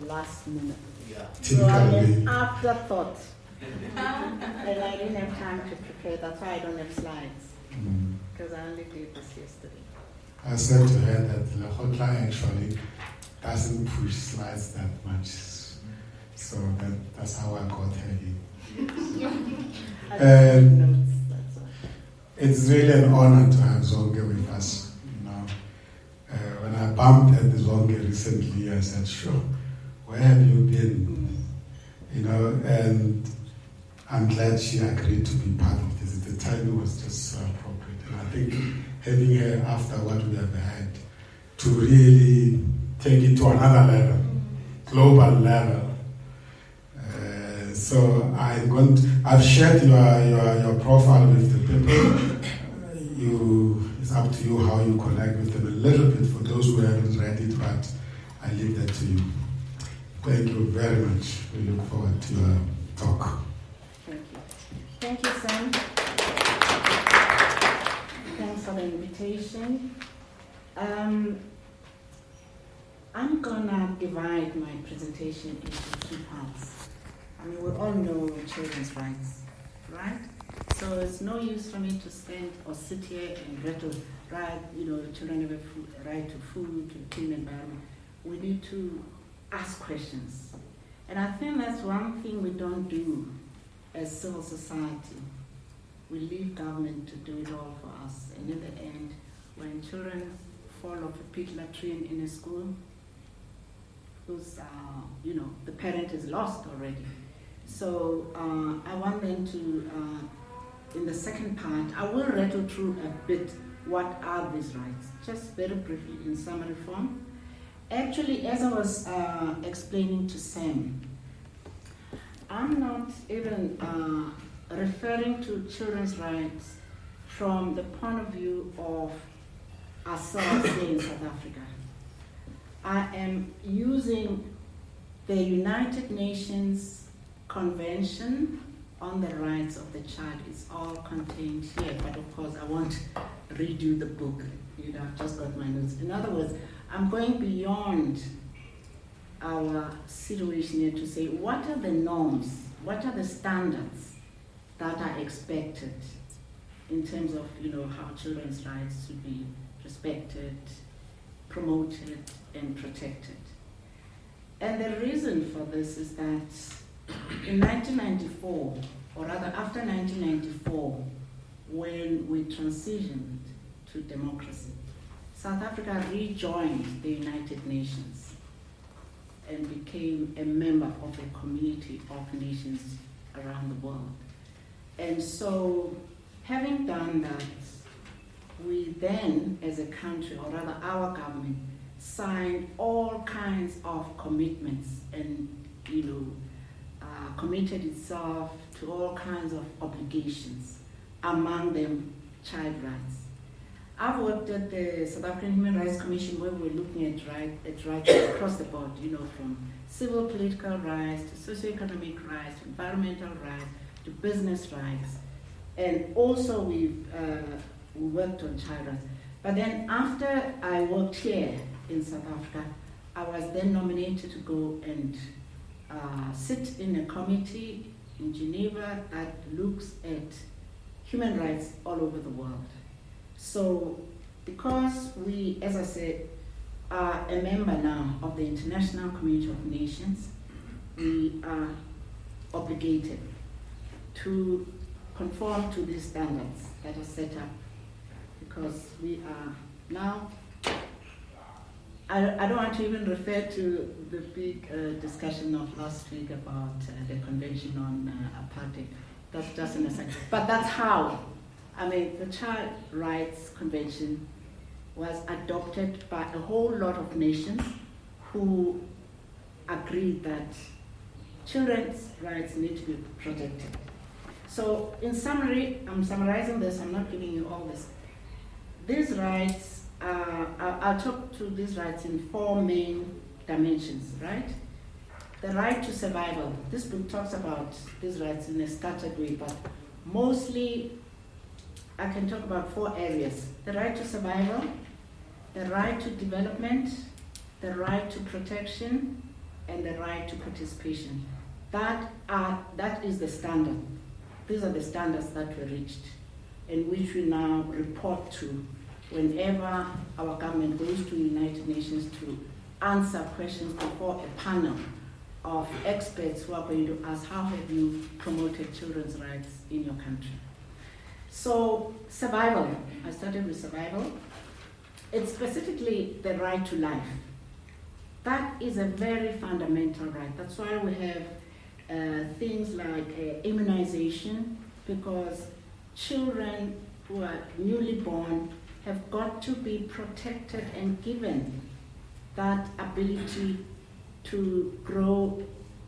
last minute. Yeah. So I'm an afterthought. And I didn't have time to prepare. That's why I don't have slides. Because I only did this yesterday. I said to her that LEKGOTLA actually doesn't push slides that much. So that's how I got her in. And it's really an honor to have Zonke with us. When I bumped at the Zonke recently, I said, "Sure, where have you been?" And I'm glad she agreed to be part of this. The timing was just so appropriate. And I think having her after what we have had to really take it to another level, global level. So I've shared your profile with the people. It's up to you how you connect with them a little bit for those who haven't read it, but I leave that to you. Thank you very much. We look forward to your talk. Thank you. Thank you, Sam. Thanks for the invitation. I'm gonna divide my presentation into two parts. I mean, we all know children's rights, right? So it's no use for me to stand or sit here and rattle, right? Children have a right to food, to clean environment. We need to ask questions. And I think that's one thing we don't do as civil society. We leave government to do it all for us. And in the end, when children fall off a pit latrine in a school, who's, the parent is lost already. So I want them to, in the second part, I will rattle through a bit what are these rights, just very briefly in summary form. Actually, as I was explaining to Sam, I'm not even referring to children's rights from the point of view of ourselves here in South Africa. I am using the United Nations Convention on the Rights of the Child. It's all contained here, but of course I won't redo the book. I've just got my notes. In other words, I'm going beyond our situation here to say what are the norms, what are the standards that are expected in terms of how children's rights should be respected, promoted, and protected. And the reason for this is that in 1994, or rather after 1994, when we transitioned to democracy, South Africa rejoined the United Nations and became a member of a community of nations around the world. And so, having done that, we then, as a country, or rather our government, signed all kinds of commitments and, committed itself to all kinds of obligations, among them child rights. I've worked at the South African Human Rights Commission where we're looking at rights across the board, from civil political rights to socioeconomic rights, to environmental rights, to business rights. And also we worked on child rights. But then after I worked here in South Africa, I was then nominated to go and sit in a committee in Geneva that looks at human rights all over the world. So because we, as I said, are a member now of the International Community of Nations, we are obligated to conform to these standards that are set up, because we are now, I don't want to even refer to the big discussion of last week about the Convention on Apartheid. That's just an aside. But that's how, the Child Rights Convention was adopted by a whole lot of nations who agreed that children's rights need to be protected. So in summary, I'm summarizing this, I'm not giving you all this. These rights, I'll talk to these rights in four main dimensions, right? The right to survival. This book talks about these rights in a scattered way, but mostly I can talk about four areas. The right to survival, the right to development, the right to protection, and the right to participation. That is the standard. These are the standards that were reached and which we now report to whenever our government goes to the United Nations to answer questions before a panel of experts who are going to ask, how have you promoted children's rights in your country? So survival, I started with survival. It's specifically the right to life. That is a very fundamental right. That's why we have things like immunization, because children who are newly born have got to be protected and given that ability to grow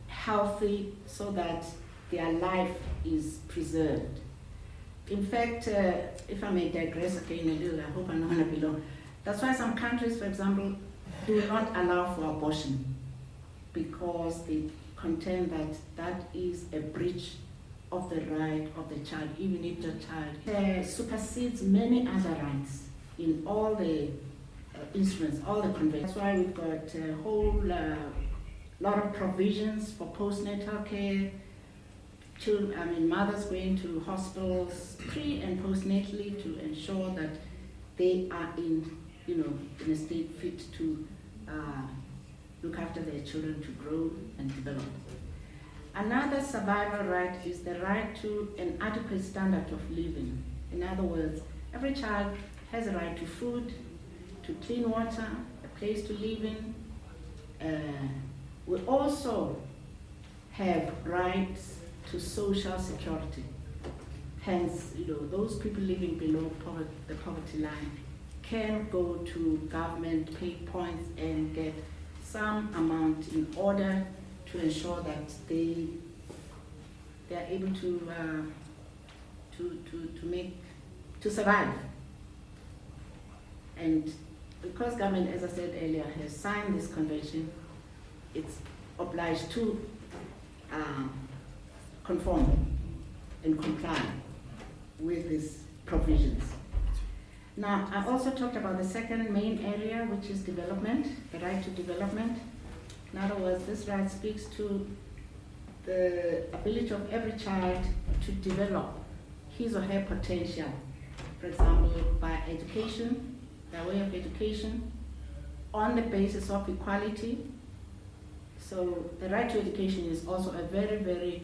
healthy so that their life is preserved. In fact, if I may digress again a little, I hope I'm not going to be long. That's why some countries, for example, do not allow for abortion, because they contend that that is a breach of the right of the child, even if the child supersedes many other rights in all the instruments, all the conventions. That's why we've got a whole lot of provisions for postnatal care, mothers going to hospitals pre and postnatally to ensure that they are in a state fit to look after their children to grow and develop. Another survival right is the right to an adequate standard of living. In other words, every child has a right to food, to clean water, a place to live in. We also have rights to social security. Hence, those people living below the poverty line can go to government, pay points, and get some amount in order to ensure that they are able to survive. And because government, as I said earlier, has signed this convention, it's obliged to conform and comply with these provisions. Now, I also talked about the second main area, which is development, the right to development. In other words, this right speaks to the ability of every child to develop his or her potential. For example, by education, by way of education, on the basis of equality. So the right to education is also a very, very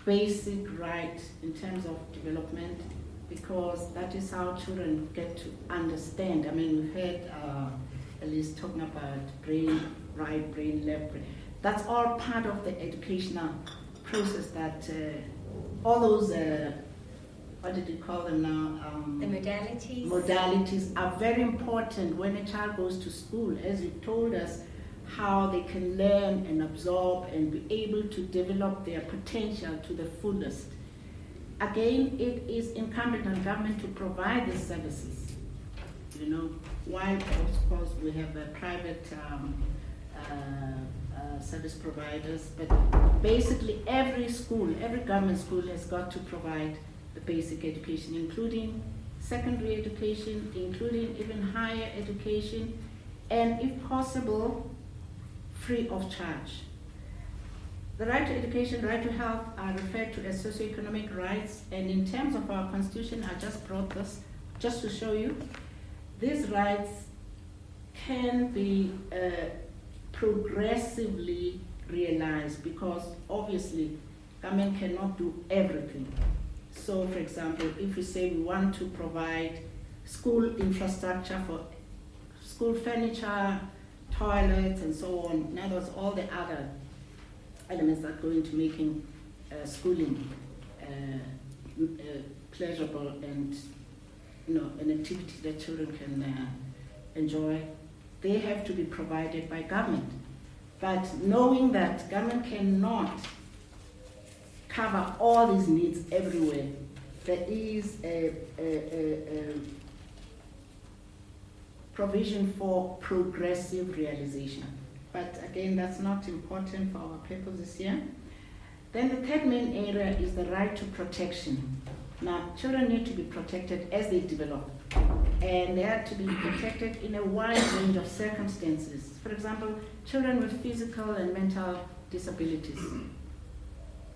basic right in terms of development, because that is how children get to understand. We've heard Elise talking about brain right, brain left brain. That's all part of the educational process that all those, what did you call them now? The modalities. Modalities are very important when a child goes to school, as you told us, how they can learn and absorb and be able to develop their potential to the fullest. Again, it is incumbent on government to provide these services. While of course we have private service providers, but basically every school, every government school has got to provide the basic education, including secondary education, including even higher education, and if possible, free of charge. The right to education, the right to health are referred to as socioeconomic rights, and in terms of our constitution, I just brought this just to show you, these rights can be progressively realized, because obviously government cannot do everything. So for example, if we say we want to provide school infrastructure for school furniture, toilets, and so on, in other words, all the other elements that go into making schooling pleasurable and an activity that children can enjoy, they have to be provided by government. But knowing that government cannot cover all these needs everywhere, there is a provision for progressive realization. But again, that's not important for our purposes here. Then the third main area is the right to protection. Now, children need to be protected as they develop. and they are to be protected in a wide range of circumstances. For example, children with physical and mental disabilities,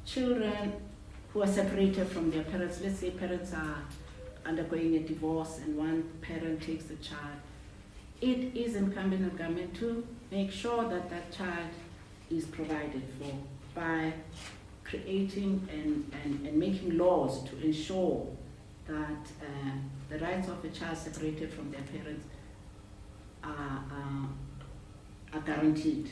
children who are separated from their parents. Let's say parents are undergoing a divorce and one parent takes the child. It is incumbent on government to make sure that that child is provided for by creating and making laws to ensure that the rights of a child separated from their parents are guaranteed.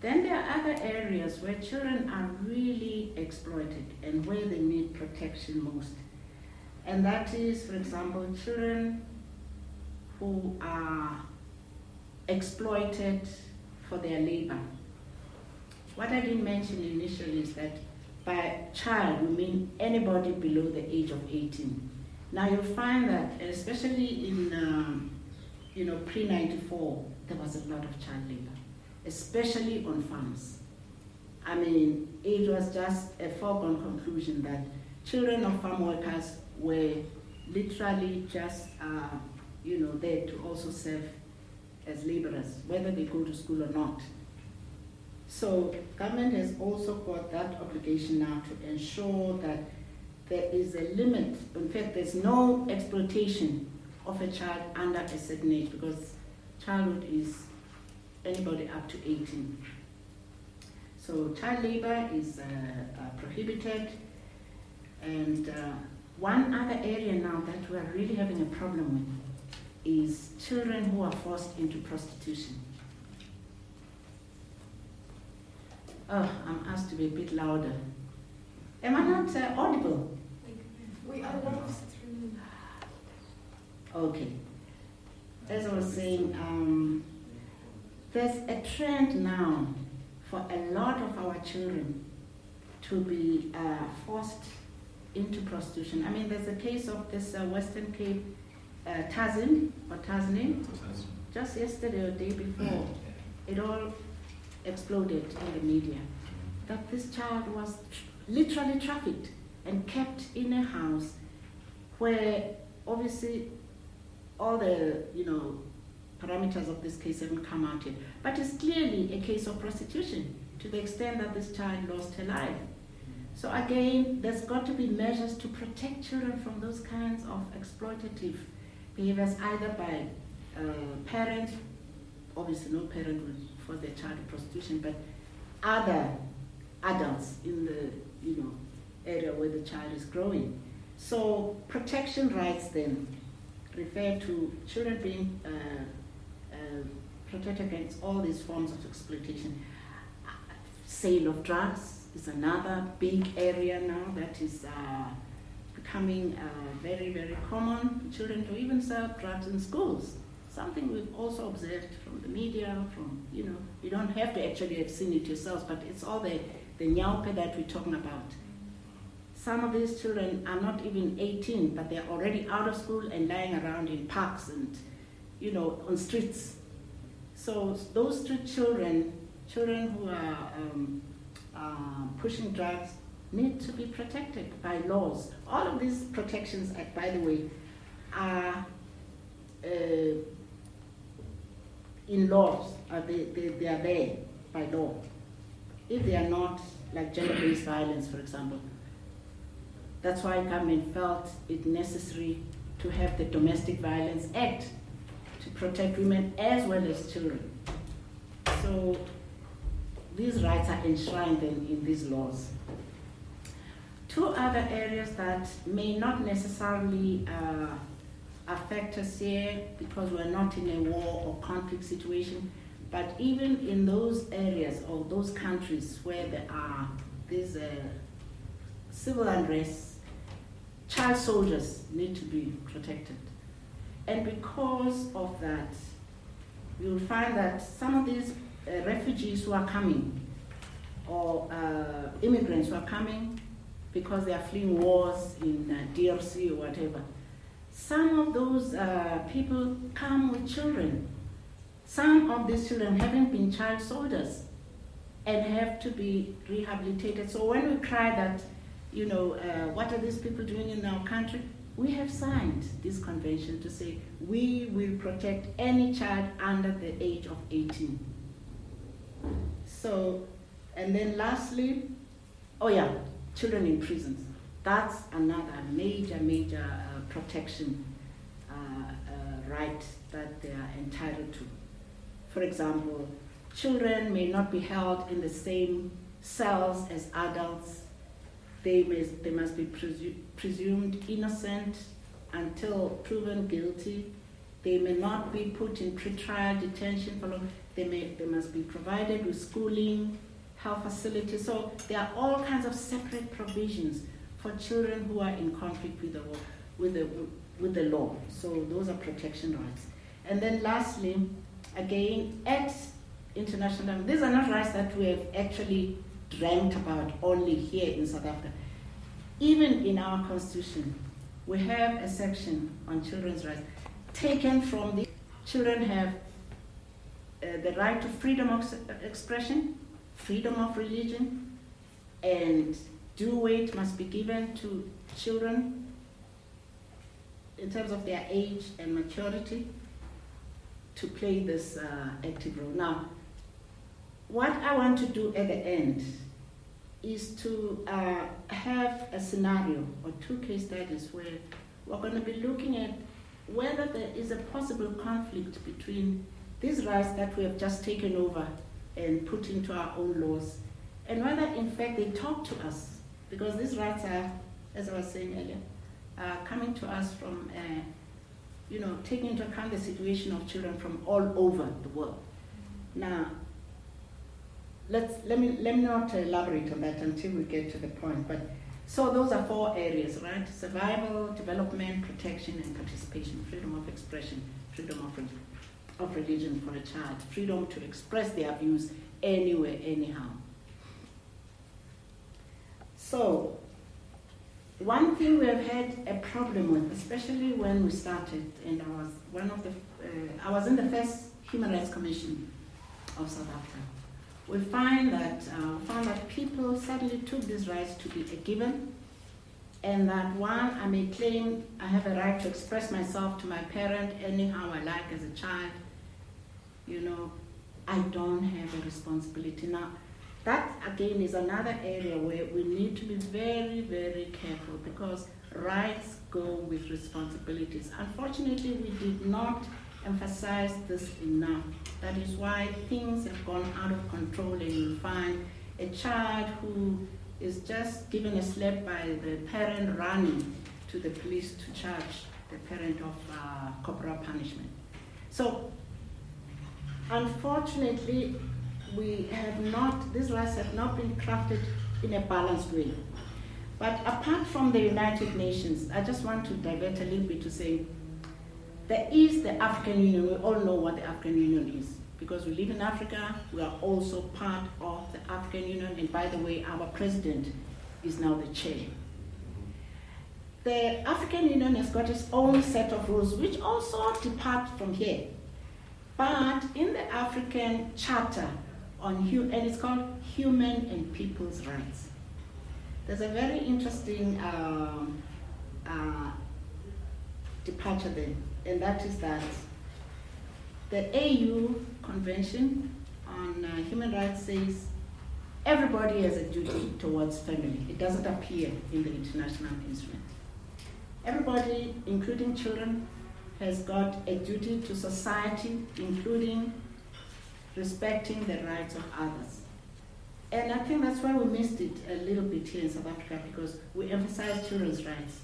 Then there are other areas where children are really exploited and where they need protection most. And that is, for example, children who are exploited for their labor. What I didn't mention initially is that by child, we mean anybody below the age of 18. Now you'll find that, especially in pre-94, there was a lot of child labor, especially on farms. I mean, it was just a foregone conclusion that children of farm workers were literally just, there to also serve as laborers, whether they go to school or not. So government has also got that obligation now to ensure that there is a limit. In fact, there's no exploitation of a child under a certain age, because childhood is anybody up to 18. So child labor is prohibited. And one other area now that we are really having a problem with is children who are forced into prostitution. Oh, I'm asked to be a bit louder. Am I not audible? We are lost through. Okay. As I was saying, there's a trend now for a lot of our children to be forced into prostitution. I mean, there's a case of this Western Cape Tazin, just yesterday or day before, it all exploded in the media, that this child was literally trafficked and kept in a house where obviously all the parameters of this case haven't come out yet. But it's clearly a case of prostitution to the extent that this child lost her life. So again, there's got to be measures to protect children from those kinds of exploitative behaviors, either by parents, obviously no parent would force their child to prostitution, but other adults in the area where the child is growing. So protection rights then refer to children being protected against all these forms of exploitation. Sale of drugs is another big area now that is becoming very, very common. Children to even sell drugs in schools. Something we've also observed from the media, you don't have to actually have seen it yourselves, but it's all the nyaupe that we're talking about. Some of these children are not even 18, but they're already out of school and lying around in parks and, on streets. So those street children who are pushing drugs need to be protected by laws. All of these protections, by the way, are in laws. They are there by law. If they are not, like gender-based violence, for example, that's why government felt it necessary to have the Domestic Violence Act to protect women as well as children. So these rights are enshrined in these laws. Two other areas that may not necessarily affect us here because we're not in a war or conflict situation, but even in those areas or those countries where there are these civil unrest, child soldiers need to be protected. And because of that, you'll find that some of these refugees who are coming, or immigrants who are coming because they are fleeing wars in DRC or whatever, some of those people come with children. Some of these children haven't been child soldiers and have to be rehabilitated. So when we cry that, what are these people doing in our country? we have signed this convention to say we will protect any child under the age of 18. So, and then lastly, oh yeah, children in prisons. That's another major protection right that they are entitled to. For example, children may not be held in the same cells as adults. They must be presumed innocent until proven guilty. They may not be put in pretrial detention for long. They must be provided with schooling, health facilities. So there are all kinds of separate provisions for children who are in conflict with the law. So those are protection rights. And then lastly, again, at international level, these are not rights that we have actually dreamt about only here in South Africa. Even in our constitution, we have a section on children's rights taken from the children have the right to freedom of expression, freedom of religion, and due weight must be given to children in terms of their age and maturity to play this active role. Now, what I want to do at the end is to have a scenario or 2 case studies where we're going to be looking at whether there is a possible conflict between these rights that we have just taken over and put into our own laws, and whether in fact they talk to us, because these rights are, as I was saying earlier, coming to us from, taking into account the situation of children from all over the world. Now, let me not elaborate on that until we get to the point. But so those are 4 areas, right? Survival, development, protection, and participation. Freedom of expression, freedom of religion for a child, freedom to express their views anywhere, anyhow. So one thing we have had a problem with, especially when we started, and I was in the first Human Rights Commission of South Africa. We found that people suddenly took these rights to be a given, and that one, I may claim I have a right to express myself to my parent anyhow I like as a child. I don't have a responsibility. Now, that again is another area where we need to be very, very careful, because rights go with responsibilities. Unfortunately, we did not emphasize this enough. That is why things have gone out of control, and you find a child who is just given a slap by the parent running to the police to charge the parent of corporal punishment. So, unfortunately, these rights have not been crafted in a balanced way. But apart from the United Nations, I just want to divert a little bit to say, there is the African Union. We all know what the African Union is. Because we live in Africa, we are also part of the African Union. And by the way, our president is now the chair. The African Union has got its own set of rules, which also depart from here. But in the African Charter, and it's called Human and People's Rights, there's a very interesting departure there, and that is that the AU Convention on Human Rights says everybody has a duty towards family. It doesn't appear in the international instrument. Everybody, including children, has got a duty to society, including respecting the rights of others. And I think that's why we missed it a little bit here in South Africa, because we emphasized children's rights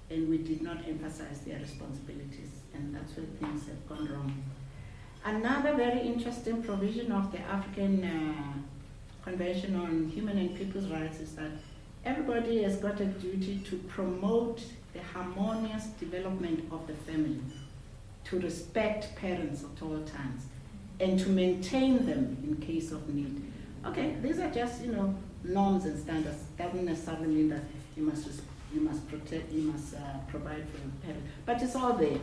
and we did not emphasize their responsibilities, and that's where things have gone wrong. Another very interesting provision of the African Convention on Human and People's Rights is that everybody has got a duty to promote the harmonious development of the family, to respect parents at all times, and to maintain them in case of need. Okay, these are just norms and standards. Doesn't necessarily mean that you must protect, you must provide for your parents, but it's all there.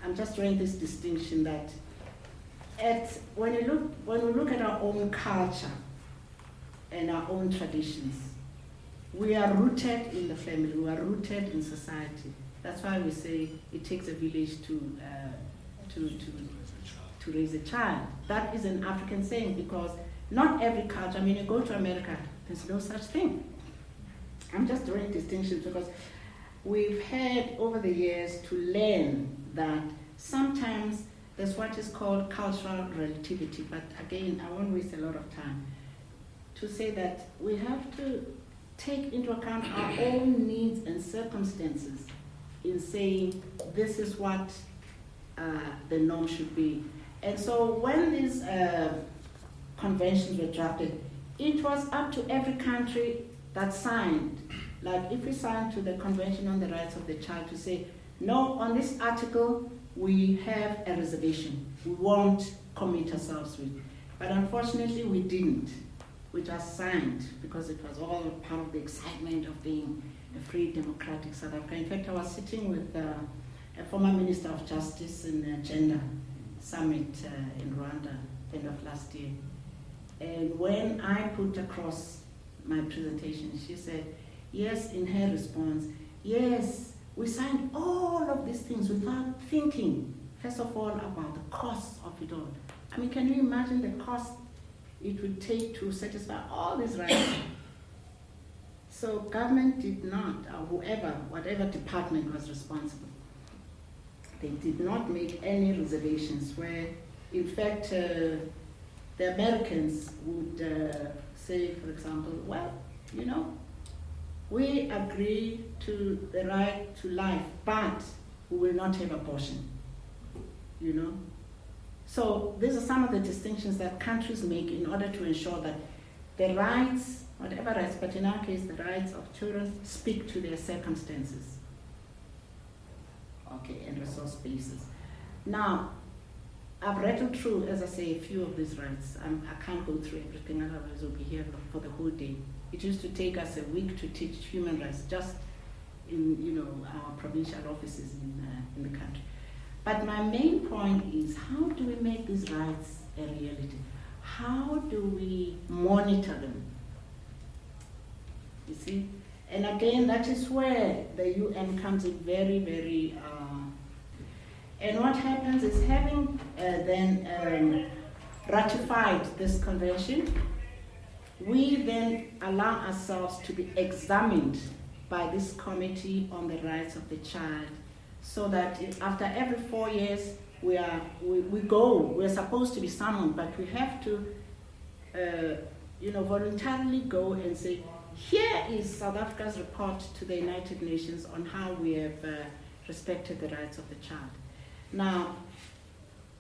I'm just drawing this distinction that when we look at our own culture and our own traditions, we are rooted in the family, we are rooted in society. That's why we say it takes a village to raise a child. That is an African saying, because not every culture, I mean, you go to America, there's no such thing. I'm just drawing distinctions because we've had over the years to learn that sometimes there's what is called cultural relativity, but again, I won't waste a lot of time to say that we have to take into account our own needs and circumstances in saying this is what the norm should be. And so when these conventions were drafted, it was up to every country that signed. Like if we signed to the Convention on the Rights of the Child to say, no, on this article we have a reservation. We won't commit ourselves with. But unfortunately we didn't. We just signed because it was all part of the excitement of being a free democratic South Africa. In fact, I was sitting with a former Minister of Justice in the Gender Summit in Rwanda end of last year. And when I put across my presentation, she said, yes, in her response, yes, we signed all of these things without thinking, first of all, about the cost of it all. I mean, can you imagine the cost it would take to satisfy all these rights? So government did not, or whatever department was responsible, they did not make any reservations where, in fact, the Americans would say, for example, well, you know, we agree to the right to life, but we will not have abortion, you know? So these are some of the distinctions that countries make in order to ensure that the rights, whatever rights, but in our case, the rights of children speak to their circumstances. Okay, and resource bases. Now, I've rattled through, as I say, a few of these rights. I can't go through everything, otherwise we'll be here for the whole day. It used to take us a week to teach human rights just in our provincial offices in the country. But my main point is, how do we make these rights a reality? How do we monitor them? You see? And again, that is where the UN comes in very, very... and what happens is, having then ratified this convention, we then allow ourselves to be examined by this Committee on the Rights of the Child, so that after every 4 years, we're supposed to be summoned, but we have to voluntarily go and say, here is South Africa's report to the United Nations on how we have respected the rights of the child. Now,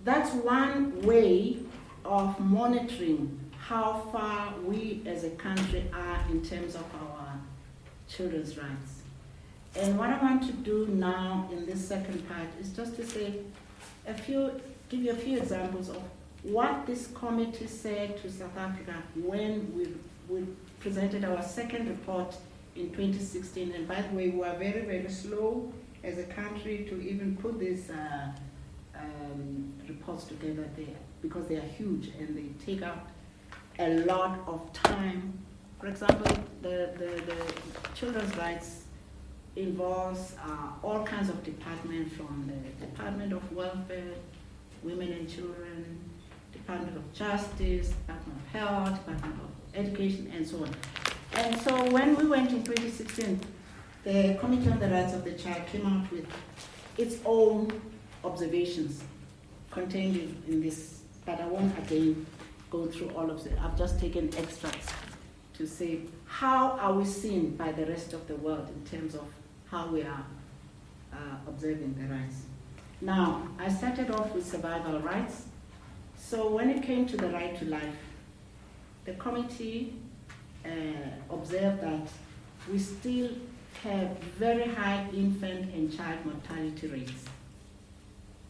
that's one way of monitoring how far we as a country are in terms of our children's rights. And what I want to do now in this second part is just to say give you a few examples of what this committee said to South Africa when we presented our second report in 2016. And by the way, we were very, very slow as a country to even put these reports together there, because they are huge and they take up a lot of time. For example, the children's rights involves all kinds of departments, from the Department of Welfare, Women and Children, Department of Justice, Department of Health, Department of Education, and so on. And so when we went in 2016, the Committee on the Rights of the Child came out with its own observations contained in this, but I won't again go through all of it. I've just taken extracts to say, how are we seen by the rest of the world in terms of how we are observing the rights. Now, I started off with survival rights. So when it came to the right to life, the committee observed that we still have very high infant and child mortality rates.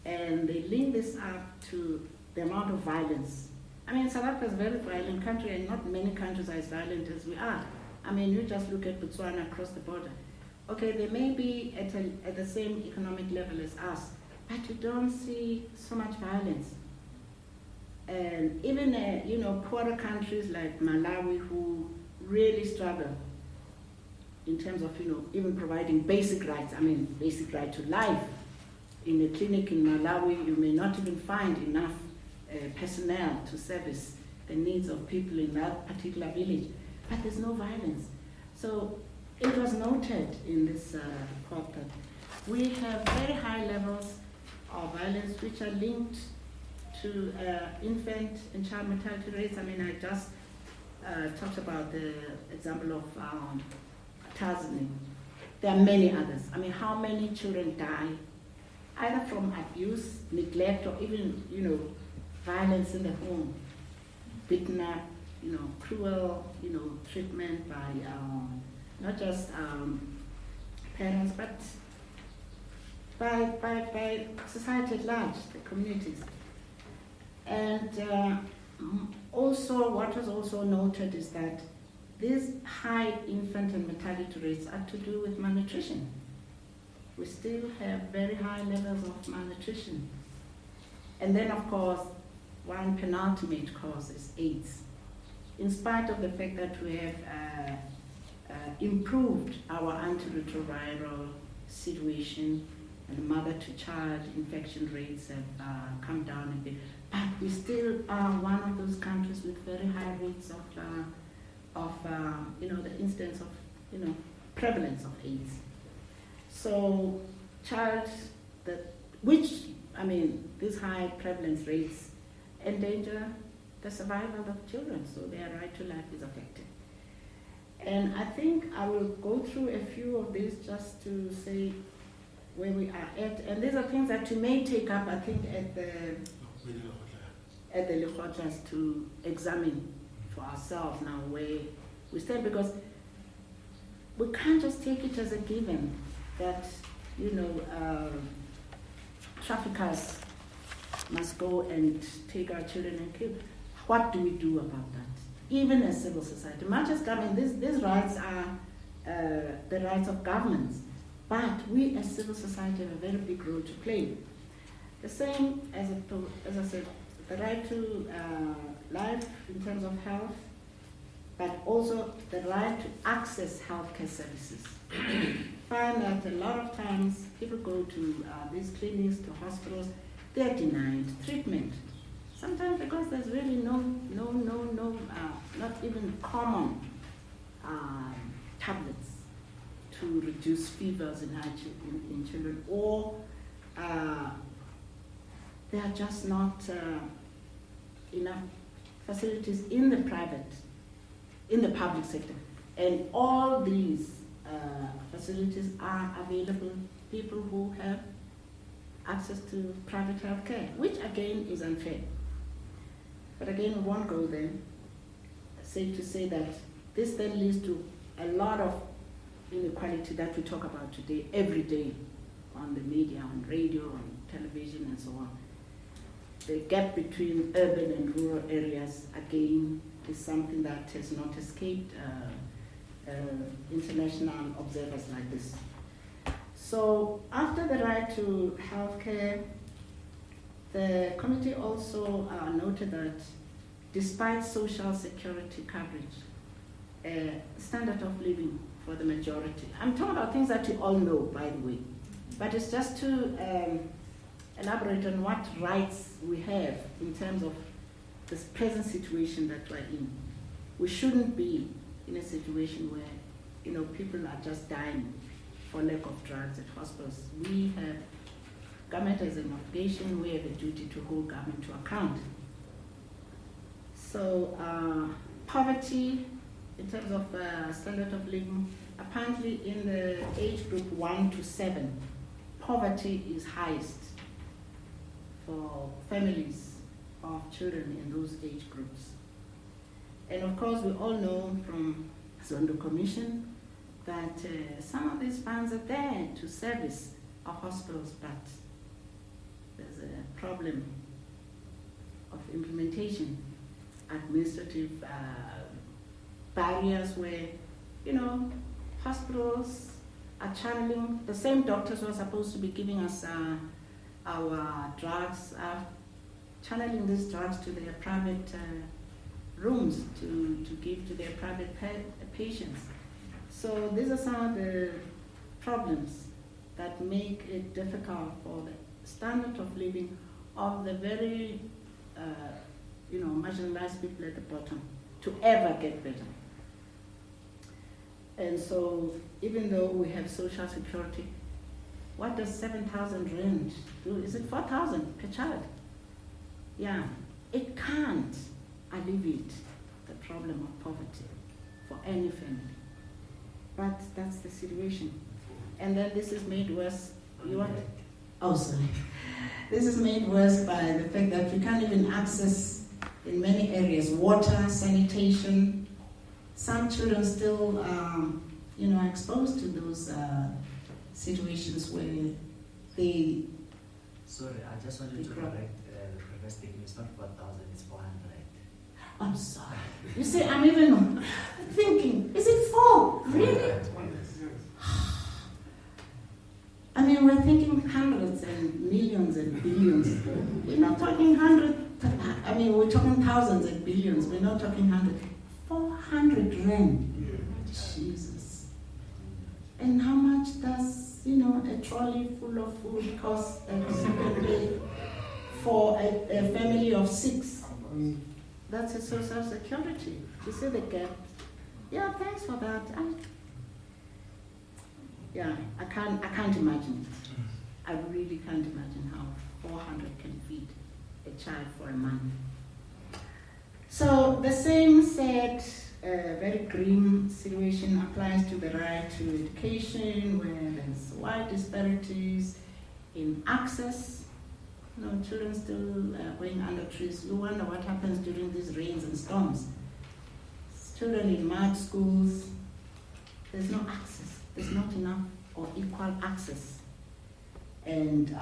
And they link this up to the amount of violence. I mean, South Africa is a very violent country, and not many countries are as violent as we are. I mean, you just look at Botswana across the border. Okay, they may be at the same economic level as us, but you don't see so much violence. And even poorer countries like Malawi, who really struggle, in terms of, even providing basic rights. I mean, basic right to life. In a clinic in Malawi, you may not even find enough personnel to service the needs of people in that particular village, but there's no violence. So it was noted in this report that we have very high levels of violence which are linked to infant and child mortality rates. I mean, I just talked about the example of Tanzania. There are many others. I mean, how many children die either from abuse, neglect, or even, violence in the home, beaten up, cruel, treatment by not just parents, but by society at large, the communities. And also, what was also noted is that these high infant and mortality rates are to do with malnutrition. We still have very high levels of malnutrition. And then, of course, one penultimate cause is AIDS. In spite of the fact that we have improved our antiretroviral situation and mother-to-child infection rates have come down a bit, but we still are one of those countries with very high rates of the incidence of, prevalence of AIDS. So these high prevalence rates endanger the survival of children, so their right to life is affected. And I think I will go through a few of these just to say where we are at. And these are things that we may take up, I think, at the LEKGOTLAs to examine for ourselves now where we stand, because we can't just take it as a given that, traffickers must go and take our children and kill. What do we do about that? Even as civil society, much as government, these rights are the rights of governments, but we as civil society have a very big role to play. The same as I said, the right to life in terms of health, but also the right to access healthcare services. Find that a lot of times people go to these clinics, to hospitals, they're denied treatment. Sometimes because there's really no, not even common tablets to reduce fevers in children, or there are just not enough facilities in the public sector. And all these facilities are available to people who have access to private health care, which again is unfair. But again, we won't go there. Safe to say that this then leads to a lot of inequality that we talk about today, every day, on the media, on radio, on television, and so on. The gap between urban and rural areas, again, is something that has not escaped international observers like this. So after the right to healthcare, the committee also noted that despite social security coverage, standard of living for the majority, I'm talking about things that you all know, by the way, but it's just to elaborate on what rights we have in terms of this present situation that we're in. We shouldn't be in a situation where, people are just dying for lack of drugs at hospitals. We have, government has an obligation, we have a duty to hold government to account. So poverty, in terms of standard of living, apparently in the age group 1 to 7, poverty is highest for families of children in those age groups. And of course, we all know from Zondo Commission that some of these funds are there to service our hospitals, but there's a problem of implementation, administrative barriers where, hospitals are channeling, the same doctors who are supposed to be giving us our drugs are channeling these drugs to their private rooms to give to their private patients. So these are some of the problems that make it difficult for the standard of living of the very, marginalized people at the bottom to ever get better. And so, even though we have social security, what does 7,000 rand do? Is it 4,000 per child? Yeah, it can't alleviate the problem of poverty for any family. But that's the situation. And then this is made worse. This is made worse by the fact that you can't even access in many areas water, sanitation. Some children still are exposed to those situations where they. Sorry, I just wanted to correct the previous statement. It's not 4,000, it's 400. I'm sorry. You see, I'm even thinking, is it 4? Really? I mean, we're thinking hundreds and millions and billions. We're not talking we're talking thousands and billions. We're not talking hundreds. 400 rand. Jesus. And how much does, a trolley full of food cost for a family of 6? That's a social security. You see the gap? Yeah, thanks for that. I can't imagine it. I really can't imagine how 400 can feed a child for a month. So the same sad, very grim situation applies to the right to education, where there's wide disparities in access. Children still going under trees. You wonder what happens during these rains and storms. Children in mud schools, there's no access. There's not enough or equal access. And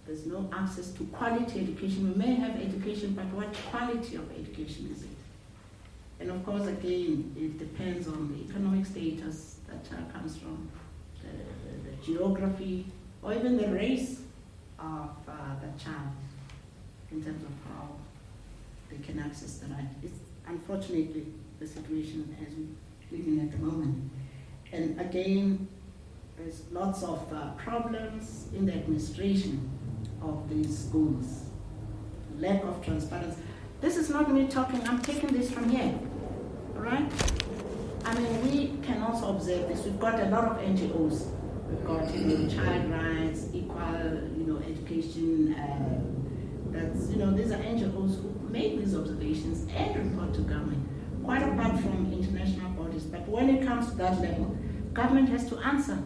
there's no access to quality education. We may have education, but what quality of education is it? And of course, again, it depends on the economic status that child comes from, the geography, or even the race of the child in terms of how they can access the right. It's unfortunately the situation as we're living at the moment. And again, there's lots of problems in the administration of these schools. Lack of transparency. This is not me talking, I'm taking this from here, all right? I mean, we can also observe this. We've got a lot of NGOs. We've got, child rights, equal, education. These are NGOs who make these observations and report to government, quite apart from international bodies. But when it comes to that level, government has to answer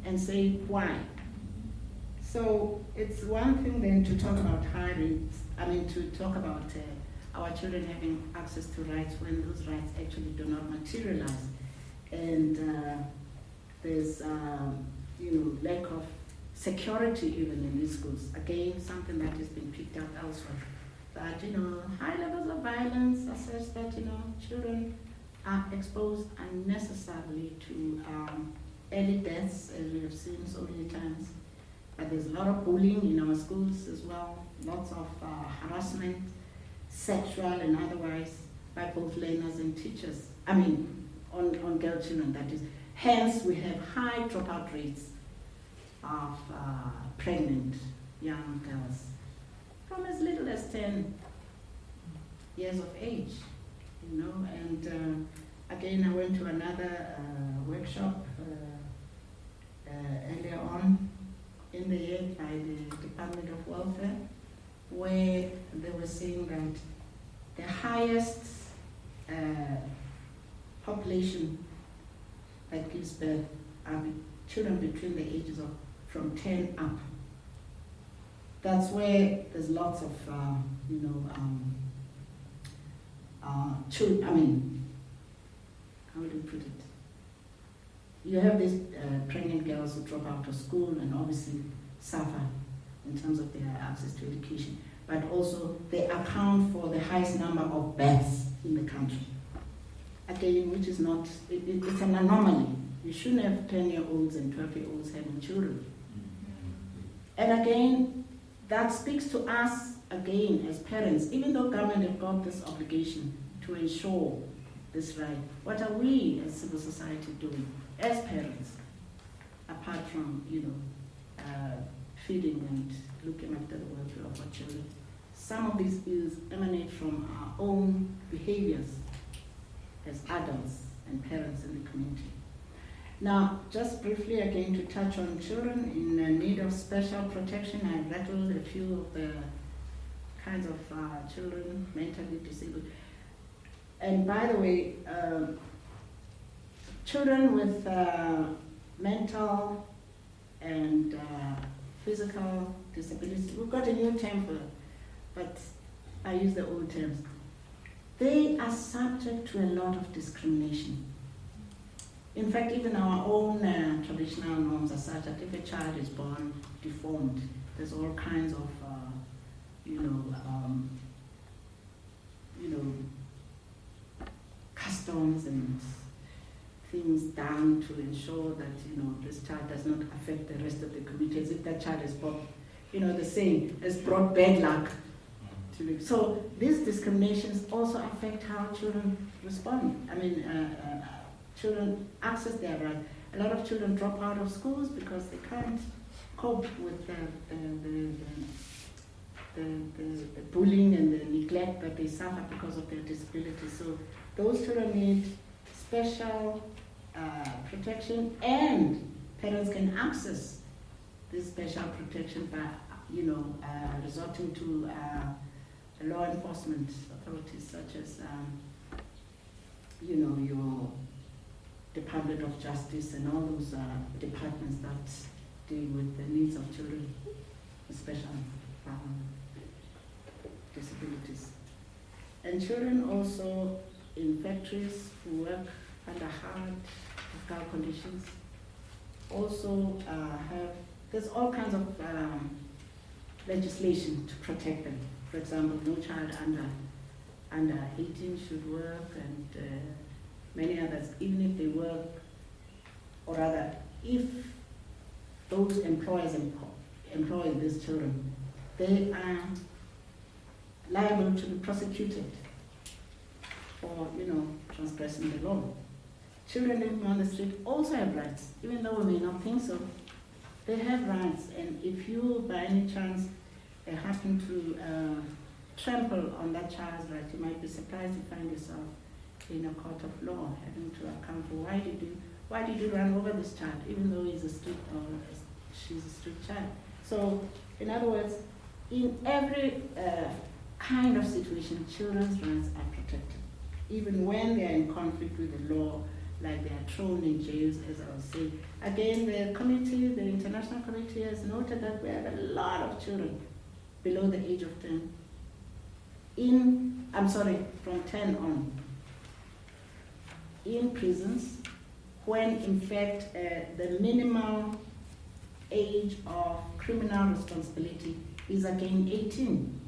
and say why. So it's one thing then to talk about high rates, to talk about our children having access to rights when those rights actually do not materialize. And there's, lack of security even in these schools. Again, something that has been picked up elsewhere. That, high levels of violence are such that, children are exposed unnecessarily to early deaths, as we have seen so many times. But there's a lot of bullying in our schools as well, lots of harassment, sexual and otherwise, by both learners and teachers. On girl children, that is. Hence, we have high dropout rates of pregnant young girls from as little as 10 years of age, and again, I went to another workshop earlier on in the year by the Department of Welfare, where they were saying that the highest population that gives birth are children between the ages of from 10 up. That's where there's lots of, children, how do you put it? You have these pregnant girls who drop out of school and obviously suffer in terms of their access to education, but also they account for the highest number of births in the country. Again, which is not, it's an anomaly. You shouldn't have 10-year-olds and 12-year-olds having children. And again, that speaks to us, again, as parents, even though government have got this obligation to ensure this right? What are we as civil society doing, as parents, apart from, feeding and looking after the welfare of our children? Some of these views emanate from our own behaviors as adults and parents in the community. Now, just briefly again to touch on children in need of special protection, I rattled a few of the kinds of children mentally disabled. And by the way, children with mental and physical disabilities, we've got a new term for them, but I use the old terms. They are subject to a lot of discrimination. In fact, even our own traditional norms are such that if a child is born deformed, there's all kinds of, customs and things done to ensure that, this child does not affect the rest of the community, as if that child is born, the saying, has brought bad luck. So these discriminations also affect how children respond. Children access their rights. A lot of children drop out of schools because they can't cope with the bullying and the neglect that they suffer because of their disability. So those children need special protection, and parents can access this special protection by, resorting to law enforcement authorities such as, your Department of Justice and all those departments that deal with the needs of children with special disabilities. And children also in factories who work under hard, difficult conditions also there's all kinds of legislation to protect them. For example, no child under 18 should work, and many others, even if they work, or rather, if those employers employ these children, they are liable to be prosecuted for, transgressing the law. Children living on the street also have rights, even though we may not think so. They have rights, and if you, by any chance, happen to trample on that child's rights, you might be surprised to find yourself in a court of law, having to account for why did you run over this child, even though he's a street or she's a street child. So, in other words, in every kind of situation, children's rights are protected, even when they are in conflict with the law, like they are thrown in jails, as I was saying. Again, the international committee has noted that we have a lot of children below the age of 10, from 10 on, in prisons, when in fact the minimal age of criminal responsibility is again 18.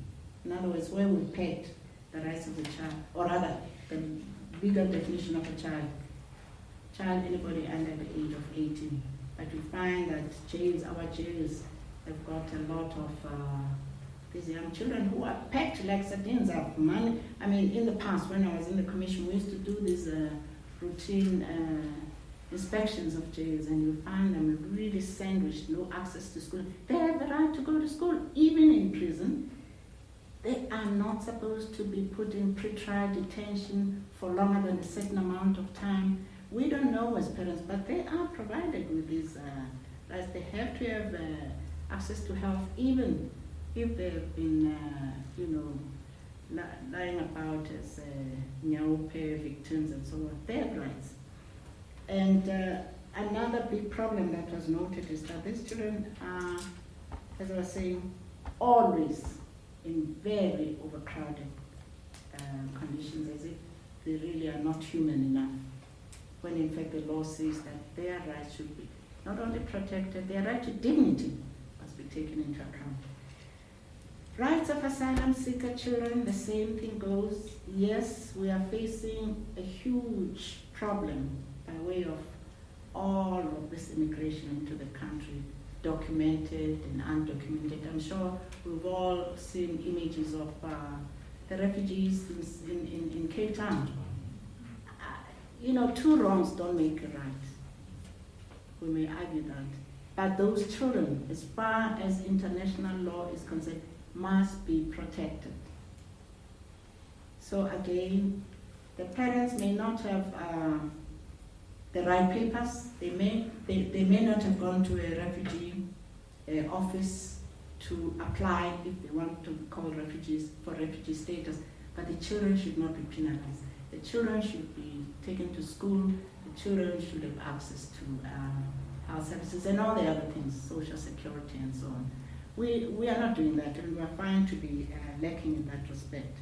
In other words, where we pegged the rights of the child, or rather, the legal definition of a child, anybody under the age of 18. But we find that our jails have got a lot of these young children who are packed like sardines of money. In the past, when I was in the commission, we used to do these routine inspections of jails, and you find them really sandwiched, no access to school. They have the right to go to school, even in prison. They are not supposed to be put in pre-trial detention for longer than a certain amount of time. We don't know as parents, but they are provided with these rights. They have to have access to health, even if they've been, lying about as nyaope victims and so on. They have rights. And another big problem that was noted is that these children are, as I was saying, always in very overcrowded conditions, as if they really are not human enough, when in fact the law says that their rights should be not only protected, their right to dignity must be taken into account. Rights of asylum seeker children, the same thing goes. Yes, we are facing a huge problem by way of all of this immigration into the country, documented and undocumented. I'm sure we've all seen images of the refugees in Cape Town. two wrongs don't make a right. We may argue that. But those children, as far as international law is concerned, must be protected. So again, the parents may not have the right papers. They may not have gone to a refugee office to apply if they want to call refugees for refugee status. But the children should not be penalized. The children should be taken to school. The children should have access to health services and all the other things, social security and so on. We are not doing that, and we are fine to be lacking in that respect.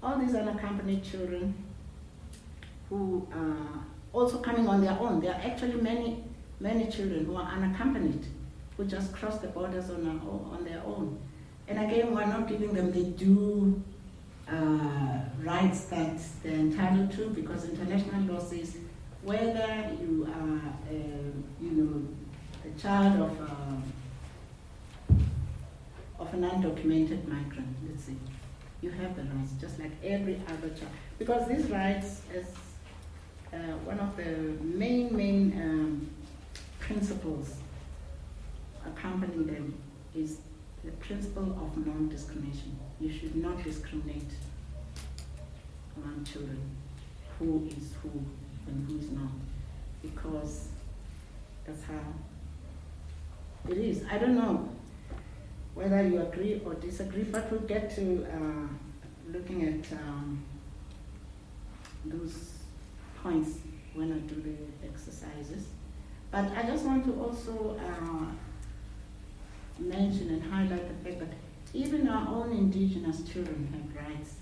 All these unaccompanied children who are also coming on their own. There are actually many children who are unaccompanied, who just cross the borders on their own. And again, we're not giving them the due rights that they're entitled to, because international law says whether you are, a child of an undocumented migrant, let's say, you have the rights just like every other child. Because these rights, as one of the main principles accompanying them is the principle of non-discrimination. You should not discriminate among children, who is who and who is not, because that's how it is. I don't know whether you agree or disagree, but we'll get to looking at those points when I do the exercises. But I just want to also mention and highlight the fact that even our own indigenous children have rights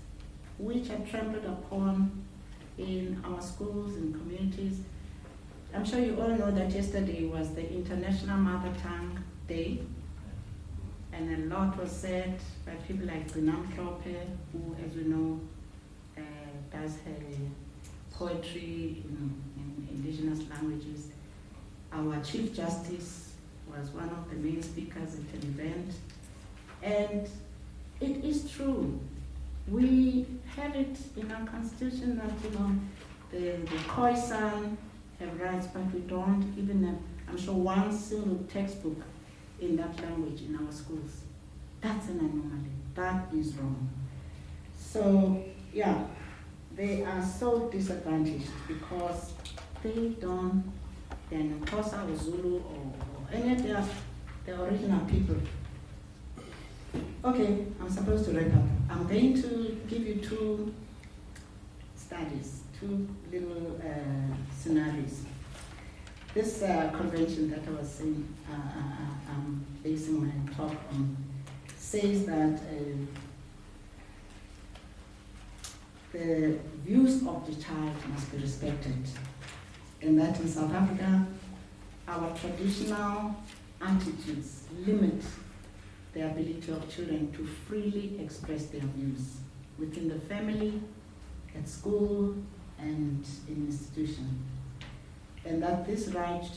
which are trampled upon in our schools and communities. I'm sure you all know that yesterday was the International Mother Tongue Day, and a lot was said by people like Benoni, who, as we know, does her poetry in indigenous languages. Our Chief Justice was one of the main speakers at an event. And it is true. We have it in our constitution that, the Khoisan have rights, but we don't even have, I'm sure, one single textbook in that language in our schools. That's an anomaly. That is wrong. So, yeah, they are so disadvantaged because they don't, they're in Xhosa or Zulu or any of the original people. Okay, I'm supposed to wrap up. I'm going to give you two studies, two little scenarios. This convention that I was saying, I'm basing my talk on, says that the views of the child must be respected. And that in South Africa, our traditional attitudes limit the ability of children to freely express their views within the family, at school, and in institution. And that this right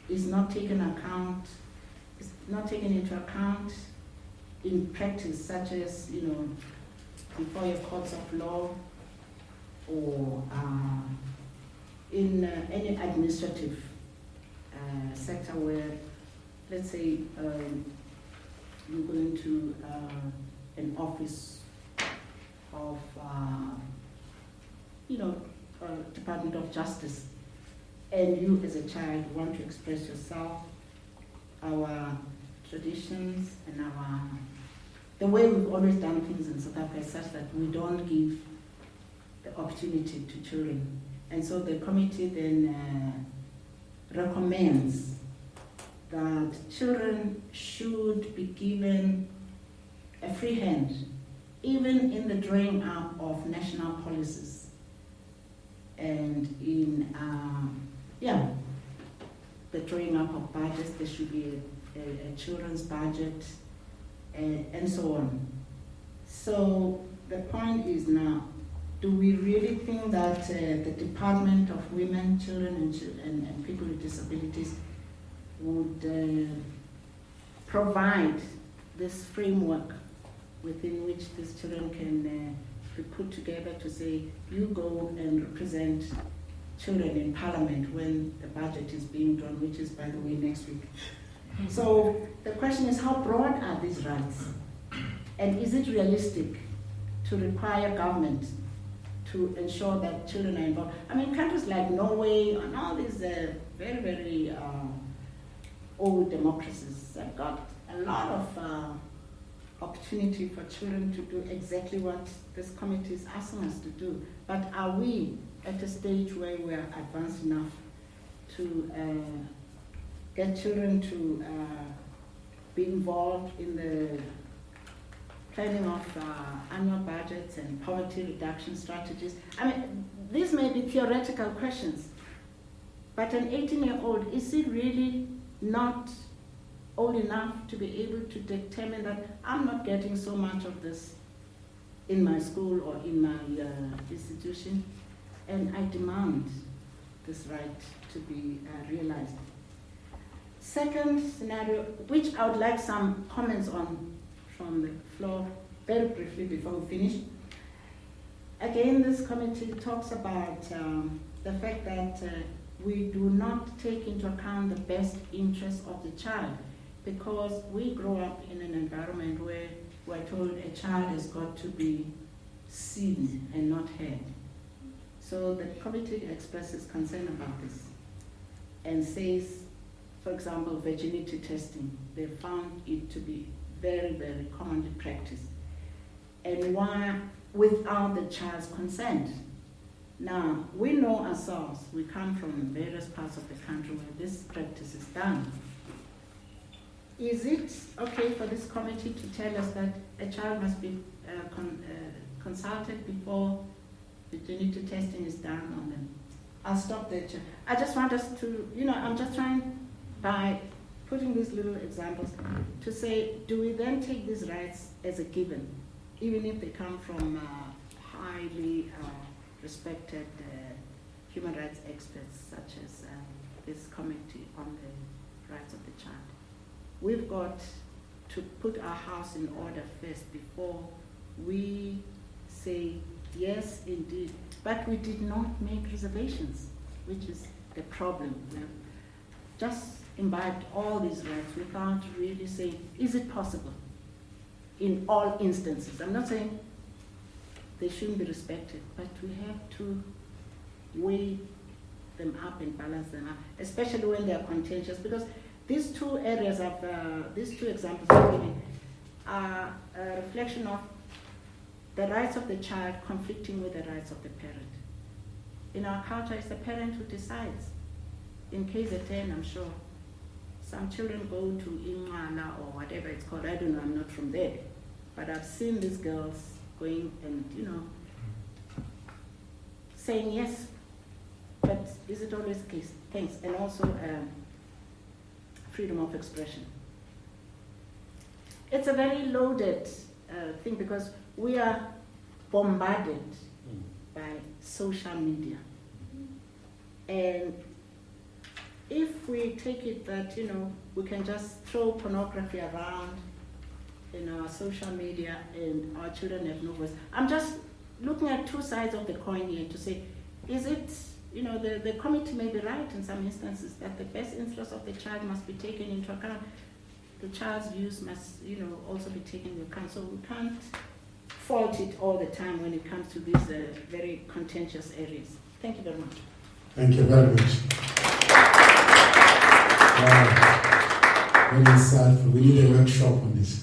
is not taken into account in practice, such as, before your courts of law or in any administrative sector where, let's say, you go into an office of, Department of Justice, and you as a child want to express yourself. Our traditions and the way we've always done things in South Africa is such that we don't give the opportunity to children. And so the committee then recommends that children should be given a free hand, even in the drawing up of national policies. And in the drawing up of budgets, there should be a children's budget, and so on. So the point is now, do we really think that the Department of Women, Children, and People with Disabilities would provide this framework within which these children can be put together to say, you go and represent children in Parliament when the budget is being drawn, which is, by the way, next week. So the question is, how broad are these rights? And is it realistic to require government to ensure that children are involved? I mean, countries like Norway and all these very, very old democracies have got a lot of opportunity for children to do exactly what this committee is asking us to do. But are we at a stage where we are advanced enough to get children to be involved in the planning of annual budgets and poverty reduction strategies? I mean, these may be theoretical questions, but an 18-year-old, is he really not old enough to be able to determine that I'm not getting so much of this in my school or in my institution, and I demand this right to be realized? Second scenario, which I would like some comments on from the floor very briefly before we finish. Again, this committee talks about the fact that we do not take into account the best interests of the child, because we grow up in an environment where we're told a child has got to be seen and not heard. So the committee expresses concern about this and says, for example, virginity testing, they found it to be very, very commonly practiced. And why without the child's consent? Now, we know ourselves, we come from various parts of the country where this practice is done. Is it okay for this committee to tell us that a child must be consulted before virginity testing is done on them? I'll stop there. I just want us to, I'm just trying, by putting these little examples, to say, do we then take these rights as a given, even if they come from highly respected human rights experts, such as this committee on the rights of the child? We've got to put our house in order first before we say, yes, indeed. But we did not make reservations, which is the problem. We've just imbibed all these rights without really saying, is it possible in all instances? I'm not saying they shouldn't be respected, but we have to weigh them up and balance them up, especially when they are contentious, because these two areas of, these two examples I'm giving are a reflection of the rights of the child conflicting with the rights of the parent. In our culture, it's the parent who decides. In KZN, I'm sure, some children go to Imala or whatever it's called. I don't know, I'm not from there. But I've seen these girls going and, saying yes. But is it always the case? Thanks. And also freedom of expression. It's a very loaded thing, because we are bombarded by social media. And if we take it that, we can just throw pornography around in our social media and our children have no voice. I'm just looking at two sides of the coin here to say, is it, the committee may be right in some instances that the best interest of the child must be taken into account. The child's views must, also be taken into account. So we can't fault it all the time when it comes to these very contentious areas. Thank you very much. Thank you very much. Very insightful. We need a workshop on this.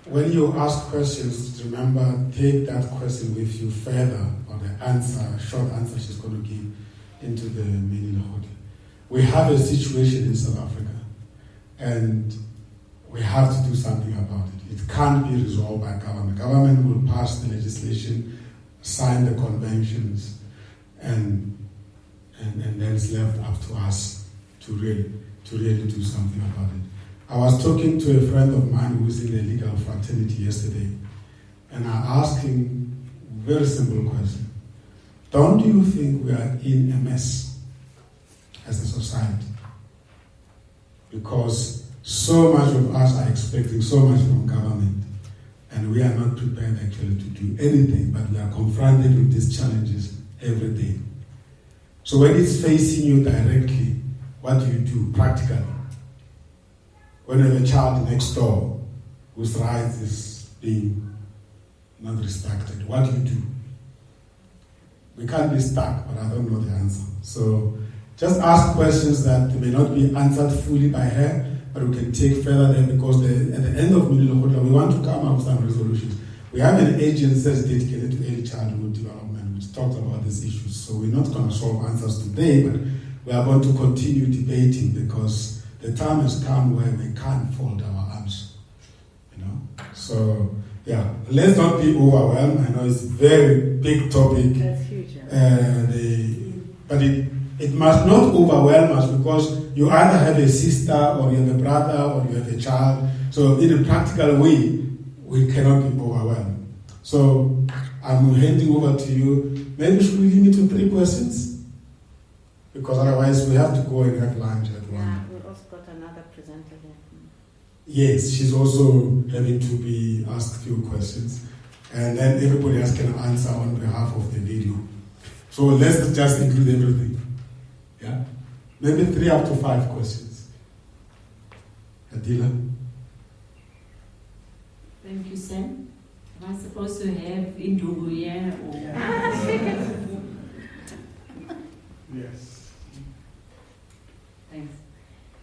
When you ask questions, remember, take that question with you further, or the answer, short answer she's going to give into the main LEKGOTLA. We have a situation in South Africa, and we have to do something about it. It can't be resolved by government. Government will pass the legislation, sign the conventions, and then it's left up to us to really do something about it. I was talking to a friend of mine who's in a legal fraternity yesterday, and I asked him a very simple question. Don't you think we are in a mess as a society? Because so much of us are expecting so much from government, And we are not prepared actually to do anything, but we are confronted with these challenges every day. So when it's facing you directly, what do you do practically? When you have a child next door whose rights is being not respected, what do you do? We can't be stuck, but I don't know the answer. So just ask questions that may not be answered fully by her, but we can take further there, because at the end of LEKGOTLA, we want to come up with some resolutions. We have an agency that's dedicated to early childhood development, which talks about these issues. So we're not going to solve answers today, but we are going to continue debating, because the time has come where we can't fold our arms. So yeah, let's not be overwhelmed. I know it's a very big topic. That's huge. But it must not overwhelm us, because you either have a sister, or you have a brother, or you have a child. So in a practical way, we cannot be overwhelmed. So I'm handing over to you. Maybe should we limit to 3 questions? Because otherwise we have to go and have lunch at 1. Yeah, we've also got another presenter there. Yes, she's also having to be asked a few questions. And then everybody else can answer on behalf of the video. So let's just include everything. Yeah? Maybe 3 up to 5 questions. Adila? Thank you, Sam. Am I supposed to have Induguye or? Yes. Thanks.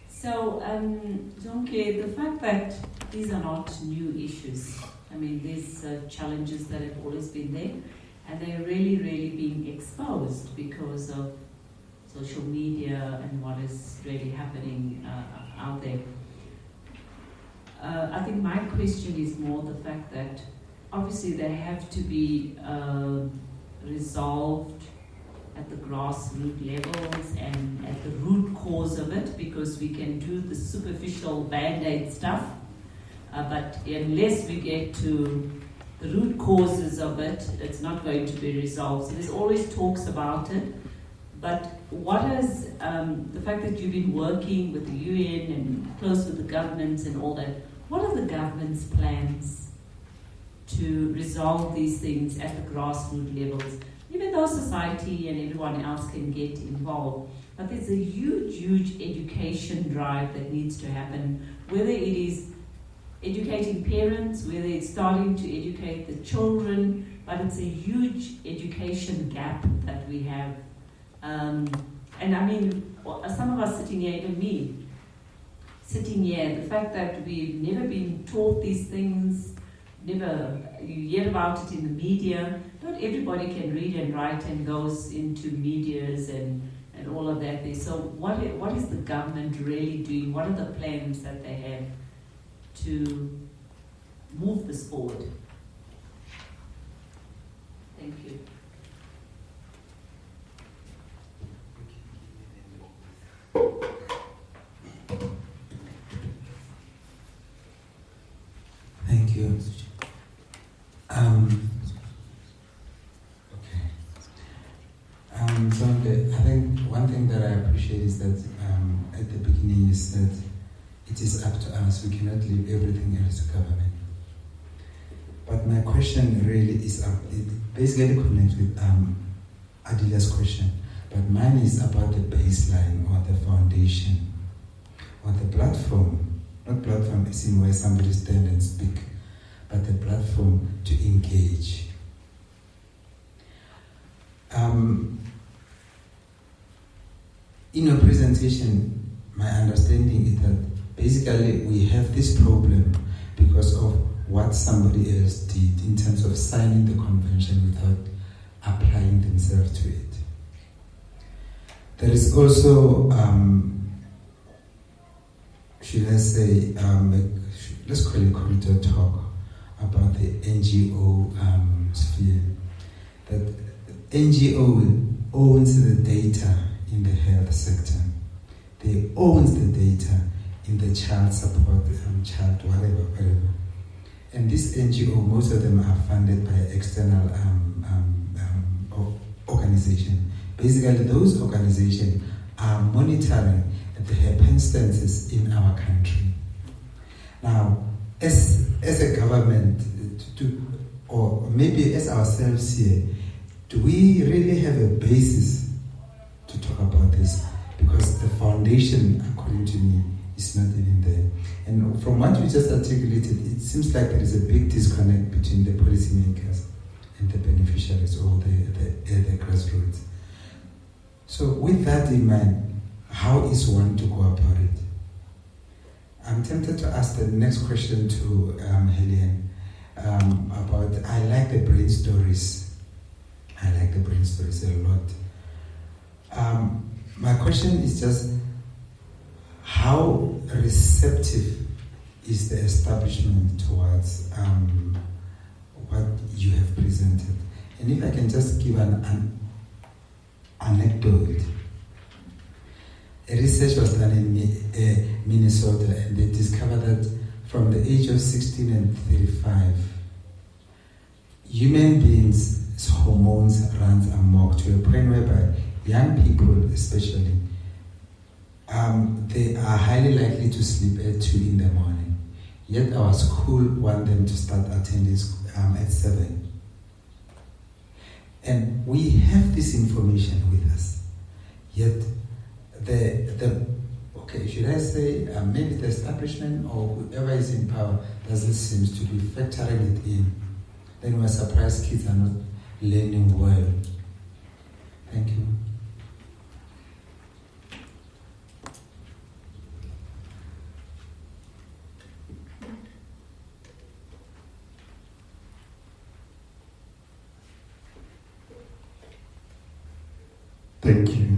So, Zonke, the fact that these are not new issues, I mean, these challenges that have always been there, and they're really, really being exposed because of social media and what is really happening out there. I think my question is more the fact that obviously they have to be resolved at the grassroots levels and at the root cause of it, because we can do the superficial band-aid stuff, but unless we get to the root causes of it, it's not going to be resolved. So there's always talks about it, but what is the fact that you've been working with the UN and close with the governments and all that, what are the government's plans to resolve these things at the grassroots levels? Even though society and everyone else can get involved, but there's a huge, huge education drive that needs to happen, whether it is educating parents, whether it's starting to educate the children, but it's a huge education gap that we have. And I mean, some of us sitting here, even me, sitting here, the fact that we've never been taught these things, never, you hear about it in the media. Not everybody can read and write and goes into medias and all of that. So what is the government really doing? What are the plans that they have to move this forward? Thank you. Thank you. Zonke, I think one thing that I appreciate is that at the beginning you said it is up to us, we cannot leave everything else to government. But my question really is, it basically connects with Adila's question, but mine is about the baseline or the foundation or the platform. Not platform as in where somebody stands and speak, but the platform to engage. In your presentation, my understanding is that basically we have this problem because of what somebody else did in terms of signing the convention without applying themselves to it. There is also, should I say, let's call it corridor talk about the NGO sphere. That NGO owns the data in the health sector. They own the data in the child support, child whatever. And this NGO, most of them are funded by external organizations. Basically, those organizations are monitoring the happenstances in our country. Now, as a government, or maybe as ourselves here, do we really have a basis to talk about this? Because the foundation, according to me, is not even there. And from what you just articulated, it seems like there is a big disconnect between the policymakers and the beneficiaries or the grassroots. So with that in mind, how is one to go about it? I'm tempted to ask the next question to Helen about, I like the brain stories. I like the brain stories a lot. My question is just, how receptive is the establishment towards what you have presented? And if I can just give an anecdote. A research was done in Minnesota, and they discovered that from the age of 16 and 35, human beings' hormones run amok to a point whereby young people especially, they are highly likely to sleep at 2 in the morning. Yet our school want them to start attending at 7. And we have this information with us. Yet should I say, maybe the establishment or whoever is in power doesn't seem to be factoring it in. Then we're surprised kids are not learning well. Thank you. Thank you.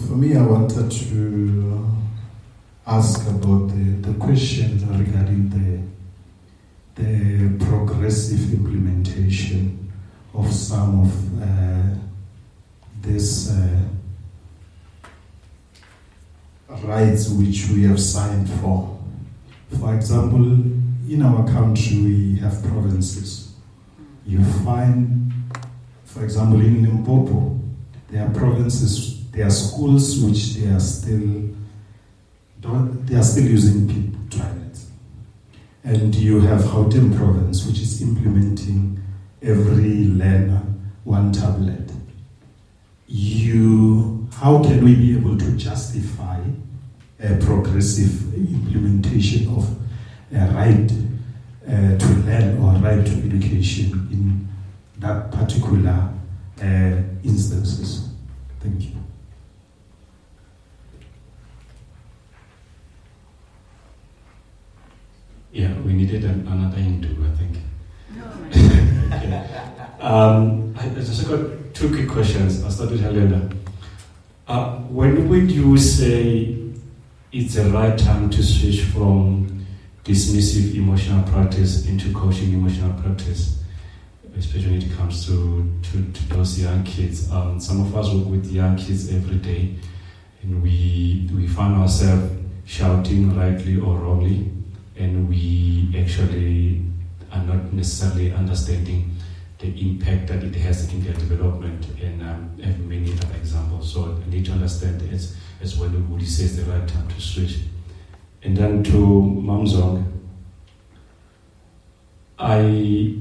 For me, I wanted to ask about the question regarding the progressive implementation of some of these rights which we have signed for. For example, in our country we have provinces. You find, for example, in Limpopo, there are provinces, there are schools which they are still using people toilets. And you have Gauteng province, which is implementing every learner 1 tablet. How can we be able to justify a progressive implementation of a right to learn or right to education in that particular instances? Thank you. Yeah, we needed another Hindu, I think. I just got 2 quick questions. I'll start with Helena. When would you say it's the right time to switch from dismissive emotional practice into coaching emotional practice, especially when it comes to those young kids? Some of us work with young kids every day, and we find ourselves shouting rightly or wrongly, and we actually are not necessarily understanding the impact that it has in their development, and have many other examples. So I need to understand as well would you say it's the right time to switch. And then to Mamzong, I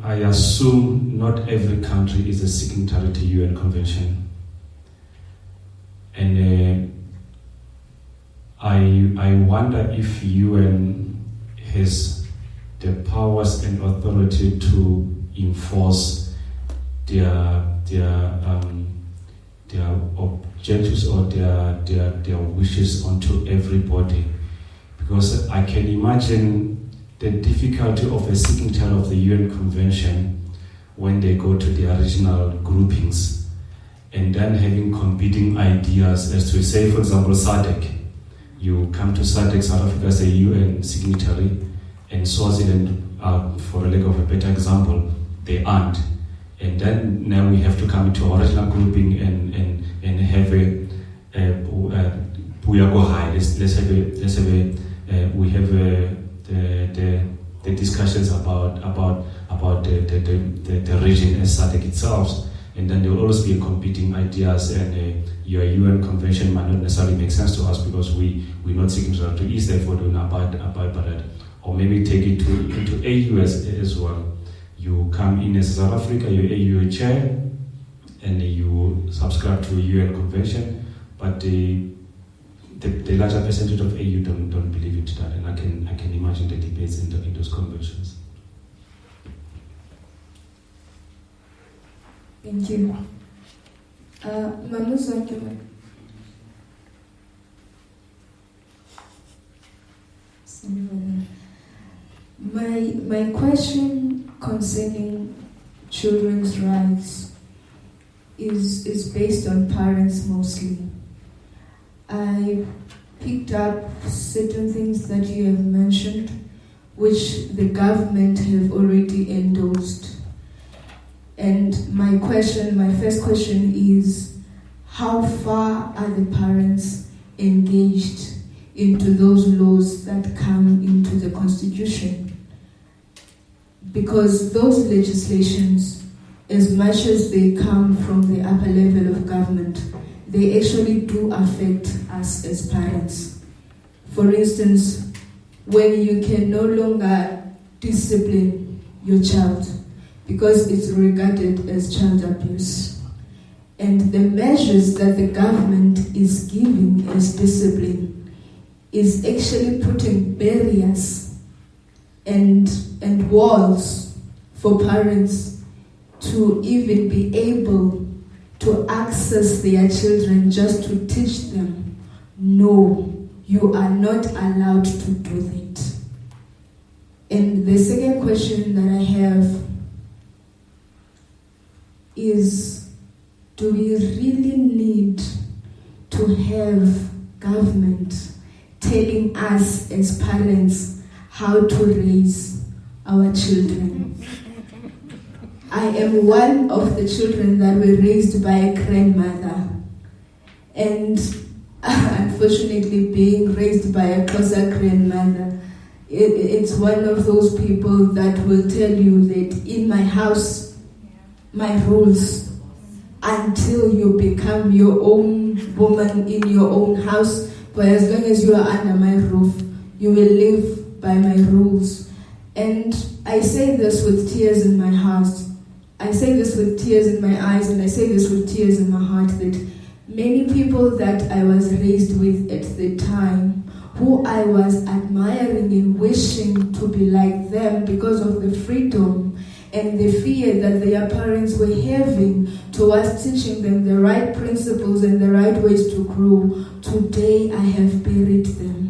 assume not every country is a signatory to UN Convention, and I wonder if UN has the powers and authority to enforce their objectives or their wishes onto everybody, because I can imagine the difficulty of a signatory of the UN Convention when they go to their regional groupings and then having competing ideas as to, say, for example, SADC. You come to SADC, South Africa as a UN signatory, and Swaziland, for the lack of a better example, they aren't. And then now we have to come into original grouping and have a Puyago high. We have the discussions about the region as SADC itself, and then there will always be competing ideas, and your UN convention might not necessarily make sense to us because we're not seeking to ease, therefore don't abide by that. Or maybe take it into AU as well. You come in as South Africa, you're AU chair, and you subscribe to a UN convention, but the larger percentage of AU don't believe it that, and I can imagine the debates in those conventions. Thank you. Mama Zonke. My question concerning children's rights is based on parents mostly. I picked up certain things that you have mentioned, which the government have already endorsed. And my first question is, how far are the parents engaged into those laws that come into the Constitution? Because those legislations, as much as they come from the upper level of government, they actually do affect us as parents. For instance, when you can no longer discipline your child because it's regarded as child abuse, and the measures that the government is giving as discipline is actually putting barriers and walls for parents to even be able to access their children just to teach them, no, you are not allowed to do that. And the second question that I have is, do we really need to have government telling us as parents how to raise our children? I am one of the children that were raised by a grandmother, and unfortunately being raised by a closer grandmother, it's one of those people that will tell you that in my house, my rules, until you become your own woman in your own house, but as long as you are under my roof, you will live by my rules. And I say this with tears in my heart. I say this with tears in my eyes, and I say this with tears in my heart, that many people that I was raised with at the time, who I was admiring and wishing to be like them because of the freedom and the fear that their parents were having towards teaching them the right principles and the right ways to grow, today I have buried them.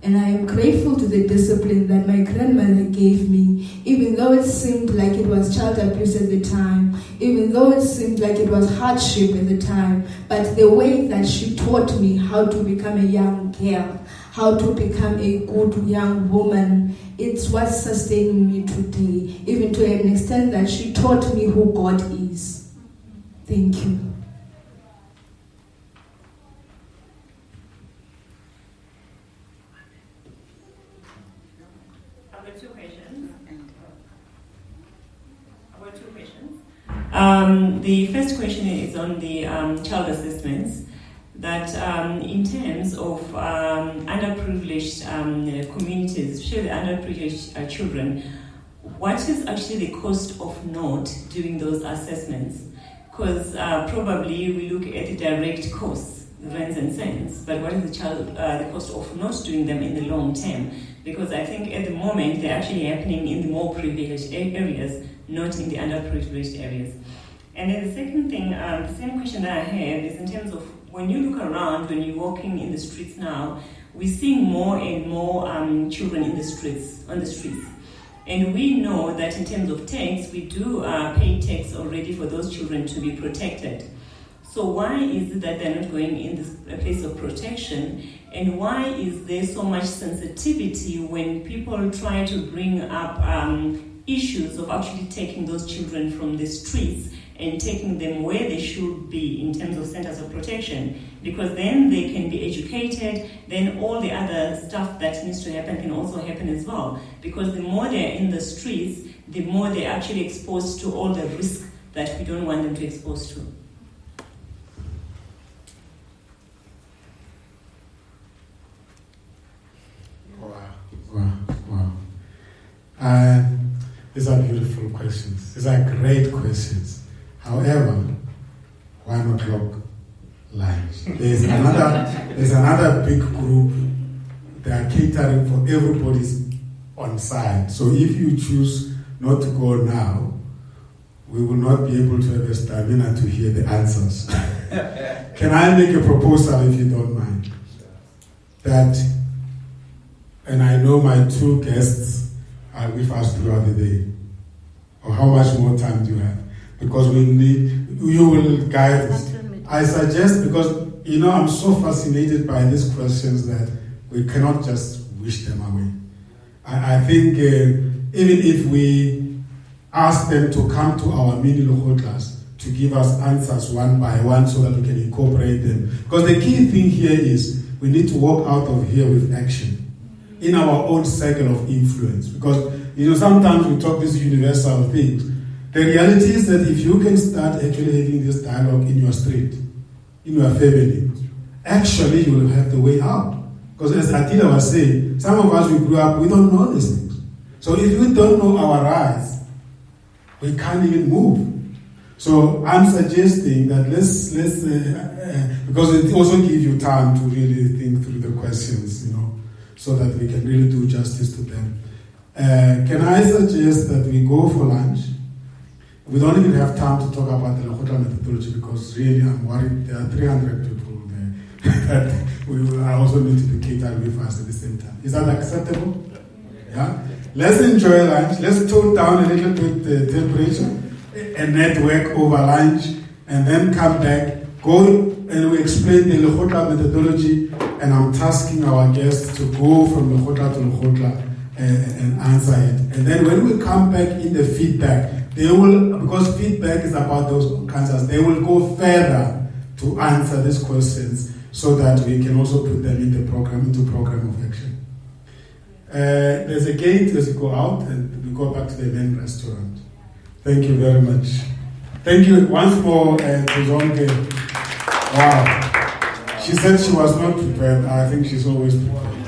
And I am grateful to the discipline that my grandmother gave me, even though it seemed like it was child abuse at the time, even though it seemed like it was hardship at the time, but the way that she taught me how to become a young girl, how to become a good young woman, it's what's sustaining me today, even to an extent that she taught me who God is. Thank you. I've got two questions. The first question is on the child assessments. That in terms of underprivileged communities, especially underprivileged children, what is actually the cost of not doing those assessments? Because probably we look at the direct costs, rents and cents, but what is the cost of not doing them in the long term? Because I think at the moment they're actually happening in the more privileged areas, not in the underprivileged areas. And then the second thing, the same question that I have is in terms of when you look around, when you're walking in the streets now, we're seeing more and more children in the streets, on the streets. And we know that in terms of tax, we do pay tax already for those children to be protected. So why is it that they're not going in this place of protection? And why is there so much sensitivity when people try to bring up issues of actually taking those children from the streets and taking them where they should be in terms of centers of protection? Because then they can be educated, then all the other stuff that needs to happen can also happen as well. Because the more they're in the streets, the more they're actually exposed to all the risk that we don't want them to be exposed to. Wow. These are beautiful questions. These are great questions. However, why not lock lunch? There's another big group. They are catering for everybody's on site. So if you choose not to go now, we will not be able to have a stamina to hear the answers. Can I make a proposal, if you don't mind? That, and I know my two guests are with us throughout the day. Or how much more time do you have? Because you will guide us. I suggest, because I'm so fascinated by these questions that we cannot just wish them away. I think even if we ask them to come to our mini lekgotlas to give us answers one by one so that we can incorporate them. Because the key thing here is we need to walk out of here with action in our own circle of influence. Because sometimes we talk these universal things. The reality is that if you can start actually having this dialogue in your street, in your family, actually you will have the way out. Because as Attila was saying, some of us, we grew up, we don't know these things. So if we don't know our rights, we can't even move. So I'm suggesting that let's because it also gives you time to really think through the questions, so that we can really do justice to them. Can I suggest that we go for lunch? We don't even have time to talk about the LEKGOTLA methodology because really I'm worried there are 300 people there that I also need to be catered with us at the same time. Is that acceptable? Yeah? Let's enjoy lunch. Let's tone down a little bit the temperature and network over lunch and then come back, go and we explain the LEKGOTLA methodology, and I'm tasking our guests to go from LEKGOTLA to LEKGOTLA and answer it. And then when we come back in the feedback, they will, because feedback is about those answers, they will go further to answer these questions so that we can also put them in the program, into program of action. There's a gate as you go out and we go back to the main restaurant. Thank you very much. Thank you once more to Zonke. Wow. She said she was not prepared. I think she's always prepared.